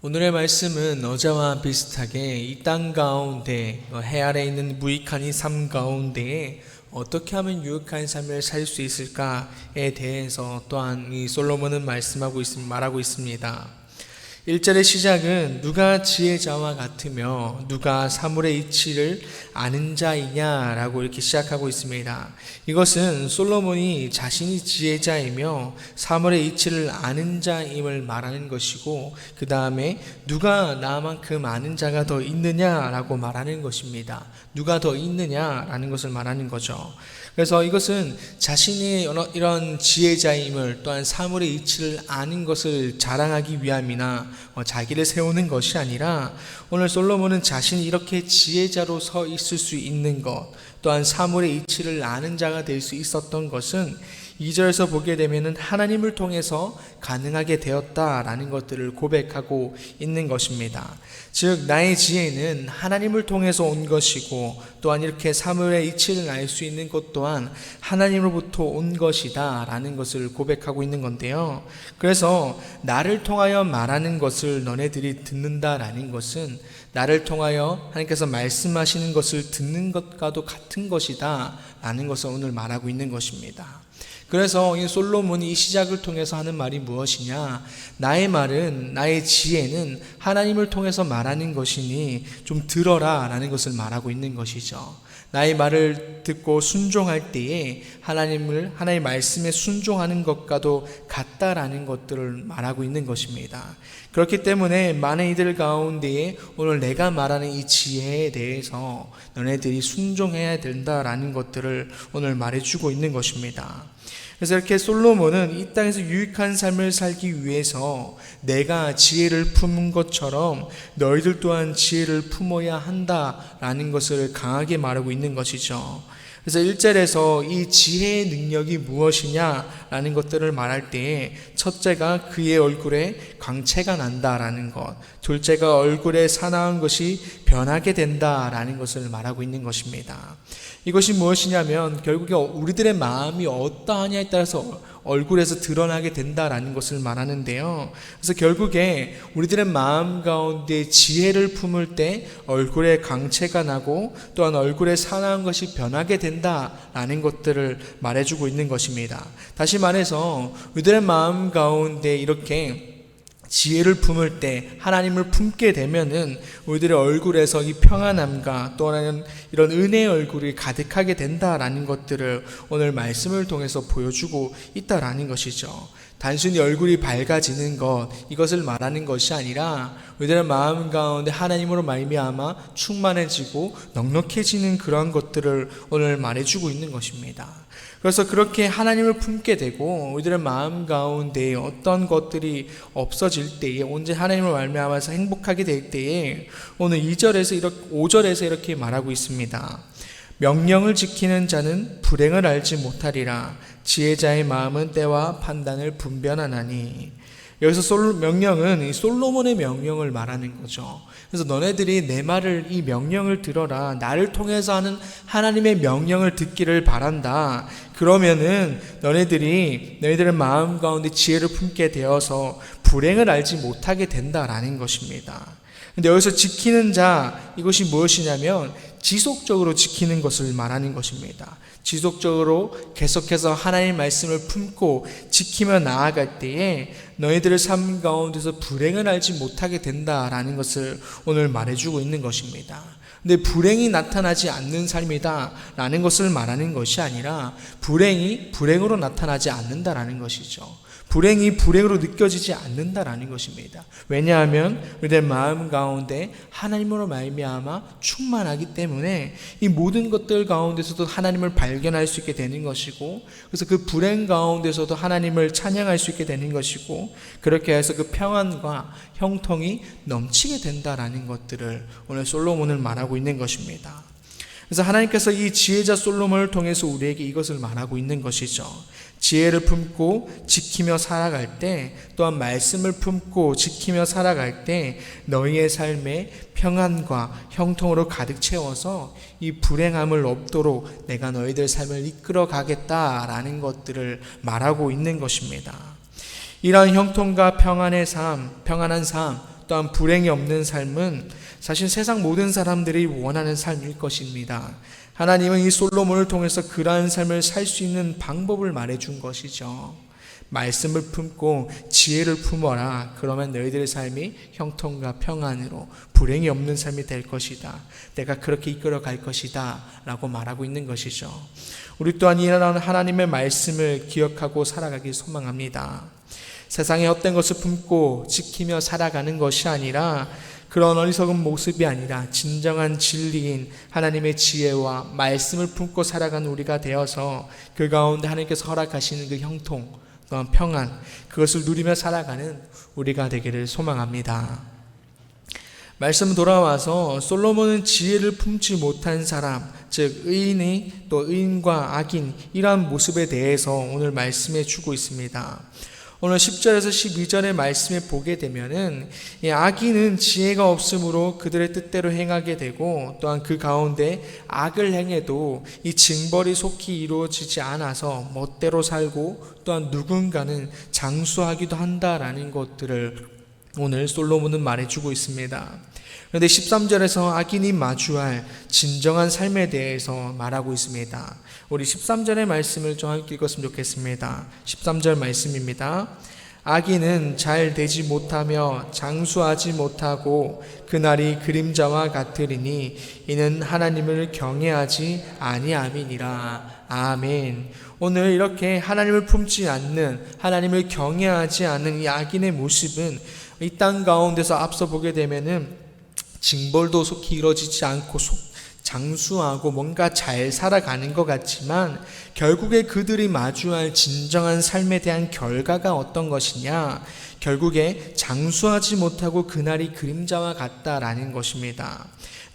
오늘의 말씀은 어제와 비슷하게 이 땅 가운데 해 아래 있는 무익한 이 삶 가운데에 어떻게 하면 유익한 삶을 살 수 있을까에 대해서 또한 이 솔로몬은 말하고 있습니다. 1절의 시작은 누가 지혜자와 같으며 누가 사물의 이치를 아는 자이냐라고 이렇게 시작하고 있습니다. 이것은 솔로몬이 자신이 지혜자이며 사물의 이치를 아는 자임을 말하는 것이고, 그 다음에 누가 나만큼 아는 자가 더 있느냐라고 말하는 것입니다. 누가 더 있느냐라는 것을 말하는 거죠. 그래서 이것은 자신이 이런 지혜자임을, 또한 사물의 이치를 아는 것을 자랑하기 위함이나 자기를 세우는 것이 아니라, 오늘 솔로몬은 자신이 이렇게 지혜자로 서 있을 수 있는 것, 또한 사물의 이치를 아는 자가 될 수 있었던 것은 2절에서 보게 되면 하나님을 통해서 가능하게 되었다라는 것들을 고백하고 있는 것입니다. 즉, 나의 지혜는 하나님을 통해서 온 것이고, 또한 이렇게 사물의 이치를 알 수 있는 것 또한 하나님으로부터 온 것이다 라는 것을 고백하고 있는 건데요. 그래서 나를 통하여 말하는 것을 너네들이 듣는다라는 것은 나를 통하여 하나님께서 말씀하시는 것을 듣는 것과도 같은 것이다 라는 것을 오늘 말하고 있는 것입니다. 그래서 이 솔로몬이 이 시작을 통해서 하는 말이 무엇이냐, 나의 말은, 나의 지혜는 하나님을 통해서 말하는 것이니 좀 들어라 라는 것을 말하고 있는 것이죠. 나의 말을 듣고 순종할 때에 하나님의 말씀에 순종하는 것과도 같다라는 것들을 말하고 있는 것입니다. 그렇기 때문에 많은 이들 가운데에 오늘 내가 말하는 이 지혜에 대해서 너네들이 순종해야 된다라는 것들을 오늘 말해주고 있는 것입니다. 그래서 이렇게 솔로몬은 이 땅에서 유익한 삶을 살기 위해서 내가 지혜를 품은 것처럼 너희들 또한 지혜를 품어야 한다라는 것을 강하게 말하고 있는 것이죠. 그래서 1절에서 이 지혜의 능력이 무엇이냐라는 것들을 말할 때에 첫째가 그의 얼굴에 광채가 난다라는 것, 둘째가 얼굴에 사나운 것이 변하게 된다라는 것을 말하고 있는 것입니다. 이것이 무엇이냐면 결국에 우리들의 마음이 어떠하냐에 따라서 얼굴에서 드러나게 된다라는 것을 말하는데요. 그래서 결국에 우리들의 마음 가운데 지혜를 품을 때 얼굴에 광채가 나고, 또한 얼굴에 사나운 것이 변하게 된다라는 것들을 말해주고 있는 것입니다. 다시 말해서 우리들의 마음 가운데 이렇게 지혜를 품을 때, 하나님을 품게 되면은 우리들의 얼굴에서 이 평안함과 또는 이런 은혜의 얼굴이 가득하게 된다라는 것들을 오늘 말씀을 통해서 보여주고 있다라는 것이죠. 단순히 얼굴이 밝아지는 것, 이것을 말하는 것이 아니라 우리들의 마음 가운데 하나님으로 말미암아 충만해지고 넉넉해지는 그러한 것들을 오늘 말해주고 있는 것입니다. 그래서 그렇게 하나님을 품게 되고 우리들의 마음 가운데 어떤 것들이 없어질 때에, 언제 하나님을 말미암아서 행복하게 될 때에 오늘 5절에서 이렇게 말하고 있습니다. 명령을 지키는 자는 불행을 알지 못하리라. 지혜자의 마음은 때와 판단을 분별하나니. 여기서 명령은 솔로몬의 명령을 말하는 거죠. 그래서 너네들이 내 말을, 이 명령을 들어라. 나를 통해서 하는 하나님의 명령을 듣기를 바란다. 그러면은 너희들의 마음 가운데 지혜를 품게 되어서 불행을 알지 못하게 된다라는 것입니다. 근데 여기서 지키는 자, 이것이 무엇이냐면 지속적으로 지키는 것을 말하는 것입니다. 지속적으로 계속해서 하나님의 말씀을 품고 지키며 나아갈 때에 너희들의 삶 가운데서 불행을 알지 못하게 된다라는 것을 오늘 말해주고 있는 것입니다. 근데 불행이 나타나지 않는 삶이다 라는 것을 말하는 것이 아니라 불행이 불행으로 나타나지 않는다라는 것이죠. 불행이 불행으로 느껴지지 않는다라는 것입니다. 왜냐하면 우리의 마음 가운데 하나님으로 말미암아 충만하기 때문에 이 모든 것들 가운데서도 하나님을 발견할 수 있게 되는 것이고, 그래서 그 불행 가운데서도 하나님을 찬양할 수 있게 되는 것이고, 그렇게 해서 그 평안과 형통이 넘치게 된다라는 것들을 오늘 솔로몬은 말하고 있는 것입니다. 그래서 하나님께서 이 지혜자 솔로몬을 통해서 우리에게 이것을 말하고 있는 것이죠. 지혜를 품고 지키며 살아갈 때, 또한 말씀을 품고 지키며 살아갈 때 너희의 삶에 평안과 형통으로 가득 채워서 이 불행함을 없도록 내가 너희들 삶을 이끌어 가겠다라는 것들을 말하고 있는 것입니다. 이러한 형통과 평안한 삶, 또한 불행이 없는 삶은 사실 세상 모든 사람들이 원하는 삶일 것입니다. 하나님은 이 솔로몬을 통해서 그러한 삶을 살 수 있는 방법을 말해준 것이죠. 말씀을 품고 지혜를 품어라. 그러면 너희들의 삶이 형통과 평안으로 불행이 없는 삶이 될 것이다. 내가 그렇게 이끌어 갈 것이다 라고 말하고 있는 것이죠. 우리 또한 이런 하나님의 말씀을 기억하고 살아가길 소망합니다. 세상의 헛된 것을 품고 지키며 살아가는 것이 아니라, 그런 어리석은 모습이 아니라 진정한 진리인 하나님의 지혜와 말씀을 품고 살아가는 우리가 되어서 그 가운데 하나님께서 허락하시는 그 형통, 또한 평안, 그것을 누리며 살아가는 우리가 되기를 소망합니다. 말씀 돌아와서 솔로몬은 지혜를 품지 못한 사람, 즉 의인이 또 의인과 악인, 이러한 모습에 대해서 오늘 말씀해 주고 있습니다. 오늘 10절에서 12절의 말씀에 보게 되면은 악인은 지혜가 없으므로 그들의 뜻대로 행하게 되고, 또한 그 가운데 악을 행해도 이 징벌이 속히 이루어지지 않아서 멋대로 살고, 또한 누군가는 장수하기도 한다라는 것들을 오늘 솔로몬은 말해주고 있습니다. 그런데 13절에서 악인이 마주할 진정한 삶에 대해서 말하고 있습니다. 우리 13절의 말씀을 좀 함께 읽었으면 좋겠습니다. 13절 말씀입니다. 악인은 잘 되지 못하며 장수하지 못하고 그날이 그림자와 같으리니 이는 하나님을 경외하지 아니함이니라. 아멘. 오늘 이렇게 하나님을 품지 않는, 하나님을 경외하지 않는 이 악인의 모습은 이 땅 가운데서 앞서 보게 되면은 징벌도 속히 이루어지지 않고 장수하고 뭔가 잘 살아가는 것 같지만, 결국에 그들이 마주할 진정한 삶에 대한 결과가 어떤 것이냐, 결국에 장수하지 못하고 그날이 그림자와 같다라는 것입니다.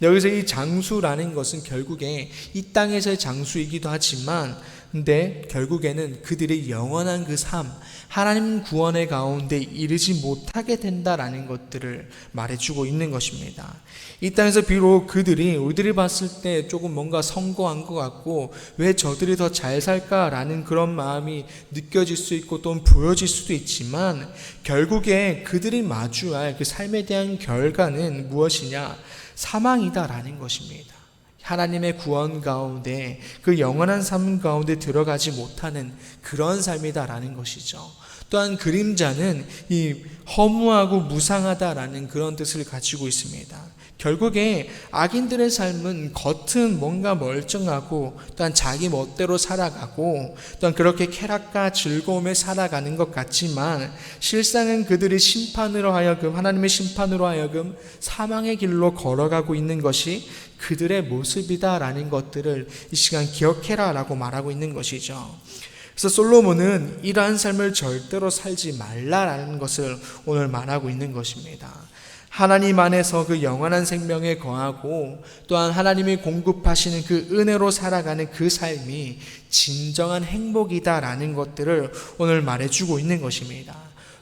여기서 이 장수라는 것은 결국에 이 땅에서의 장수이기도 하지만, 근데 결국에는 그들의 영원한 그 삶, 하나님 구원의 가운데 이르지 못하게 된다라는 것들을 말해주고 있는 것입니다. 이 땅에서 비록 그들이 우리들이 봤을 때 조금 뭔가 성공한 것 같고 왜 저들이 더 잘 살까라는 그런 마음이 느껴질 수 있고 또 보여질 수도 있지만, 결국에 그들이 마주할 그 삶에 대한 결과는 무엇이냐? 사망이다라는 것입니다. 하나님의 구원 가운데, 그 영원한 삶 가운데 들어가지 못하는 그런 삶이다라는 것이죠. 또한 그림자는 이 허무하고 무상하다라는 그런 뜻을 가지고 있습니다. 결국에 악인들의 삶은 겉은 뭔가 멀쩡하고 또한 자기 멋대로 살아가고 또한 그렇게 쾌락과 즐거움에 살아가는 것 같지만, 실상은 그들이 심판으로 하여금, 하나님의 심판으로 하여금 사망의 길로 걸어가고 있는 것이 그들의 모습이다라는 것들을 이 시간 기억해라 라고 말하고 있는 것이죠. 그래서 솔로몬은 이러한 삶을 절대로 살지 말라라는 것을 오늘 말하고 있는 것입니다. 하나님 안에서 그 영원한 생명에 거하고 또한 하나님이 공급하시는 그 은혜로 살아가는 그 삶이 진정한 행복이다라는 것들을 오늘 말해주고 있는 것입니다.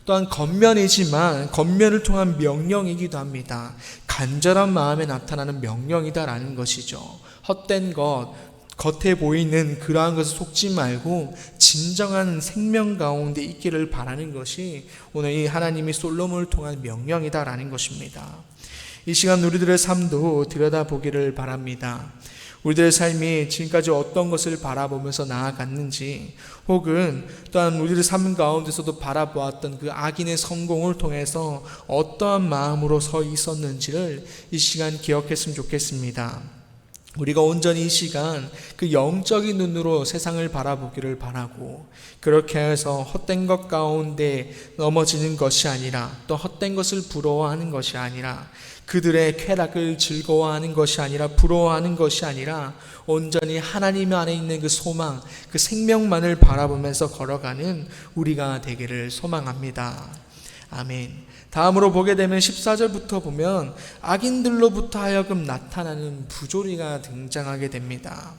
또한 겉면이지만 겉면을 통한 명령이기도 합니다. 간절한 마음에 나타나는 명령이다라는 것이죠. 헛된 것, 겉에 보이는 그러한 것을 속지 말고 진정한 생명 가운데 있기를 바라는 것이 오늘 이 하나님이 솔로몬을 통한 명령이다라는 것입니다. 이 시간 우리들의 삶도 들여다보기를 바랍니다. 우리들의 삶이 지금까지 어떤 것을 바라보면서 나아갔는지, 혹은 또한 우리들의 삶 가운데서도 바라보았던 그 악인의 성공을 통해서 어떠한 마음으로 서 있었는지를 이 시간 기억했으면 좋겠습니다. 우리가 온전히 이 시간 그 영적인 눈으로 세상을 바라보기를 바라고, 그렇게 해서 헛된 것 가운데 넘어지는 것이 아니라, 또 헛된 것을 부러워하는 것이 아니라, 그들의 쾌락을 즐거워하는 것이 아니라, 부러워하는 것이 아니라 온전히 하나님 안에 있는 그 소망, 그 생명만을 바라보면서 걸어가는 우리가 되기를 소망합니다. 아멘. 다음으로 보게 되면 14절부터 보면 악인들로부터 하여금 나타나는 부조리가 등장하게 됩니다.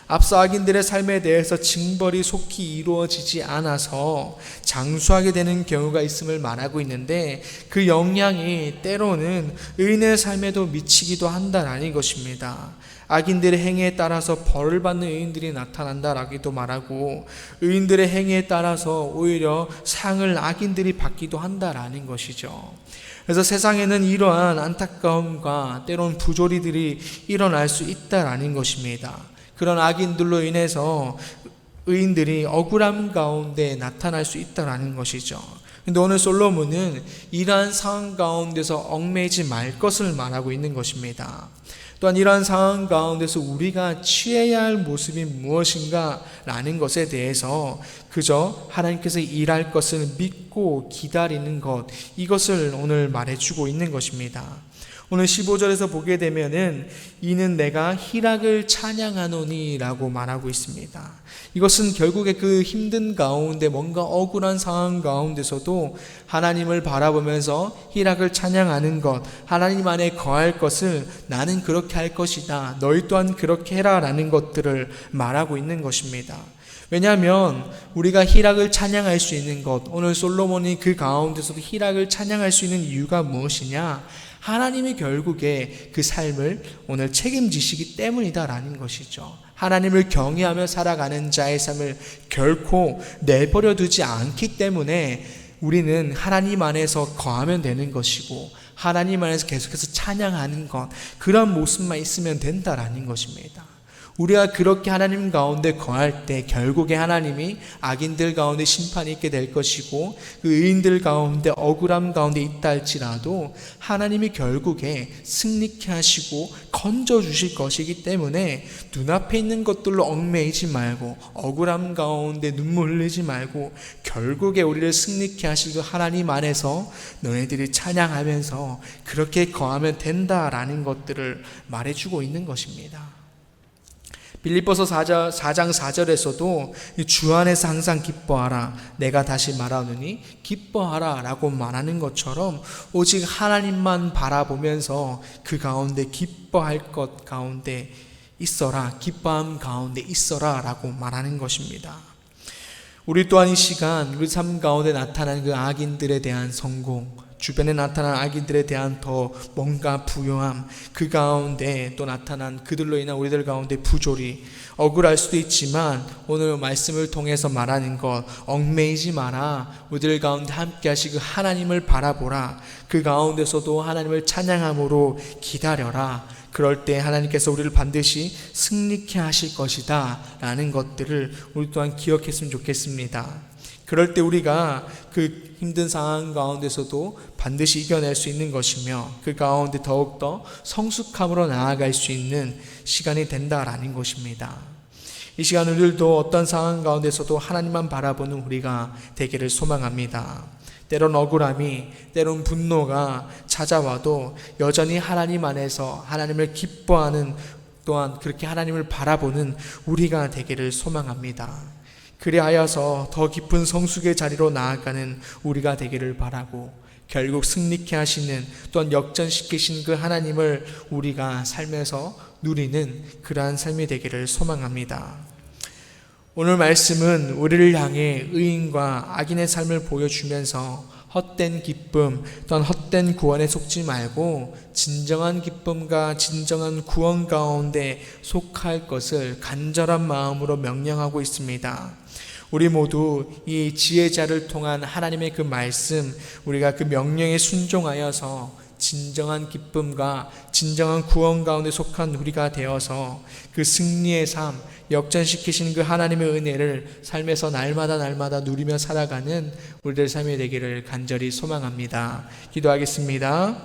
앞서 악인들의 삶에 대해서 징벌이 속히 이루어지지 않아서 장수하게 되는 경우가 있음을 말하고 있는데, 그 영향이 때로는 의인의 삶에도 미치기도 한다라는 것입니다. 악인들의 행위에 따라서 벌을 받는 의인들이 나타난다라기도 말하고, 의인들의 행위에 따라서 오히려 상을 악인들이 받기도 한다라는 것이죠. 그래서 세상에는 이러한 안타까움과 때론 부조리들이 일어날 수 있다라는 것입니다. 그런 악인들로 인해서 의인들이 억울함 가운데 나타날 수 있다라는 것이죠. 근데 오늘 솔로몬은 이러한 상황 가운데서 얽매이지 말 것을 말하고 있는 것입니다. 또한 이러한 상황 가운데서 우리가 취해야 할 모습이 무엇인가 라는 것에 대해서 그저 하나님께서 일할 것을 믿고 기다리는 것, 이것을 오늘 말해주고 있는 것입니다. 오늘 15절에서 보게 되면은 이는 내가 희락을 찬양하노니 라고 말하고 있습니다. 이것은 결국에 그 힘든 가운데 뭔가 억울한 상황 가운데서도 하나님을 바라보면서 희락을 찬양하는 것, 하나님 안에 거할 것을 나는 그렇게 할 것이다, 너희 또한 그렇게 해라 라는 것들을 말하고 있는 것입니다. 왜냐하면 우리가 희락을 찬양할 수 있는 것, 오늘 솔로몬이 그 가운데서도 희락을 찬양할 수 있는 이유가 무엇이냐? 하나님이 결국에 그 삶을 오늘 책임지시기 때문이다라는 것이죠. 하나님을 경외하며 살아가는 자의 삶을 결코 내버려 두지 않기 때문에 우리는 하나님 안에서 거하면 되는 것이고, 하나님 안에서 계속해서 찬양하는 것, 그런 모습만 있으면 된다라는 것입니다. 우리가 그렇게 하나님 가운데 거할 때 결국에 하나님이 악인들 가운데 심판이 있게 될 것이고, 그 의인들 가운데 억울함 가운데 있다 할지라도 하나님이 결국에 승리케 하시고 건져주실 것이기 때문에 눈앞에 있는 것들로 얽매이지 말고, 억울함 가운데 눈물 흘리지 말고, 결국에 우리를 승리케 하실 그 하나님 안에서 너희들이 찬양하면서 그렇게 거하면 된다라는 것들을 말해주고 있는 것입니다. 빌립보서 4장 4절에서도 주 안에서 항상 기뻐하라, 내가 다시 말하노니 기뻐하라 라고 말하는 것처럼 오직 하나님만 바라보면서 그 가운데 기뻐할 것 가운데 있어라, 기뻐함 가운데 있어라 라고 말하는 것입니다. 우리 또한 이 시간 우리 삶 가운데 나타나는 그 악인들에 대한 성공, 주변에 나타난 악인들에 대한 더 뭔가 부요함, 그 가운데 또 나타난 그들로 인한 우리들 가운데 부조리, 억울할 수도 있지만 오늘 말씀을 통해서 말하는 것, 얽매이지 마라, 우리들 가운데 함께 하시고 하나님을 바라보라, 그 가운데서도 하나님을 찬양함으로 기다려라, 그럴 때 하나님께서 우리를 반드시 승리케 하실 것이다 라는 것들을 우리 또한 기억했으면 좋겠습니다. 그럴 때 우리가 그 힘든 상황 가운데서도 반드시 이겨낼 수 있는 것이며, 그 가운데 더욱더 성숙함으로 나아갈 수 있는 시간이 된다라는 것입니다. 이 시간 우리들도 어떤 상황 가운데서도 하나님만 바라보는 우리가 되기를 소망합니다. 때론 억울함이, 때론 분노가 찾아와도 여전히 하나님 안에서 하나님을 기뻐하는, 또한 그렇게 하나님을 바라보는 우리가 되기를 소망합니다. 그리하여서 더 깊은 성숙의 자리로 나아가는 우리가 되기를 바라고, 결국 승리케 하시는, 또한 역전시키신 그 하나님을 우리가 삶에서 누리는 그러한 삶이 되기를 소망합니다. 오늘 말씀은 우리를 향해 의인과 악인의 삶을 보여주면서 헛된 기쁨 또한 헛된 구원에 속지 말고 진정한 기쁨과 진정한 구원 가운데 속할 것을 간절한 마음으로 명령하고 있습니다. 우리 모두 이 지혜자를 통한 하나님의 그 말씀, 우리가 그 명령에 순종하여서 진정한 기쁨과 진정한 구원 가운데 속한 우리가 되어서 그 승리의 삶, 역전시키신 그 하나님의 은혜를 삶에서 날마다 누리며 살아가는 우리들 삶이 되기를 간절히 소망합니다. 기도하겠습니다.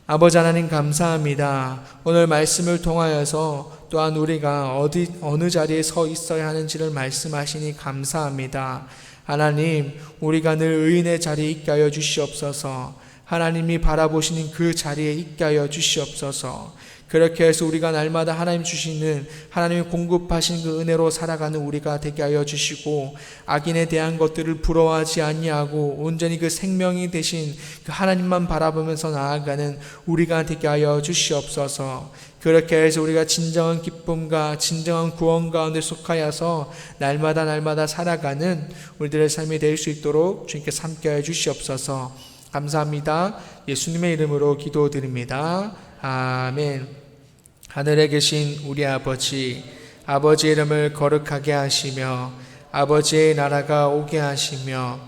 아버지 하나님 감사합니다. 오늘 말씀을 통하여서 또한 우리가 어느 자리에 서 있어야 하는지를 말씀하시니 감사합니다. 하나님, 우리가 늘 의인의 자리에 있게 하여 주시옵소서. 하나님이 바라보시는 그 자리에 있게 하여 주시옵소서. 그렇게 해서 우리가 날마다 하나님 주시는, 하나님이 공급하신 그 은혜로 살아가는 우리가 되게 하여 주시고, 악인에 대한 것들을 부러워하지 아니하고 온전히 그 생명이 되신 그 하나님만 바라보면서 나아가는 우리가 되게 하여 주시옵소서. 그렇게 해서 우리가 진정한 기쁨과 진정한 구원 가운데 속하여서 날마다 살아가는 우리들의 삶이 될 수 있도록 주님께서 함께해 주시옵소서. 감사합니다. 예수님의 이름으로 기도드립니다. 아멘. 하늘에 계신 우리 아버지, 아버지의 이름을 거룩하게 하시며 아버지의 나라가 오게 하시며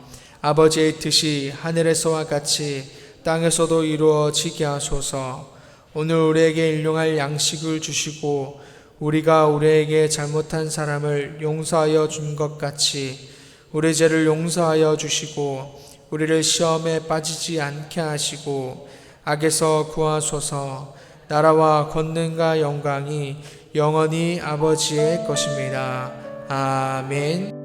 아버지의 뜻이 하늘에서와 같이 땅에서도 이루어지게 하소서. 오늘 우리에게 일용할 양식을 주시고 우리가 우리에게 잘못한 사람을 용서하여 준 것 같이 우리 죄를 용서하여 주시고 우리를 시험에 빠지지 않게 하시고 악에서 구하소서. 나라와 권능과 영광이 영원히 아버지의 것입니다. 아멘.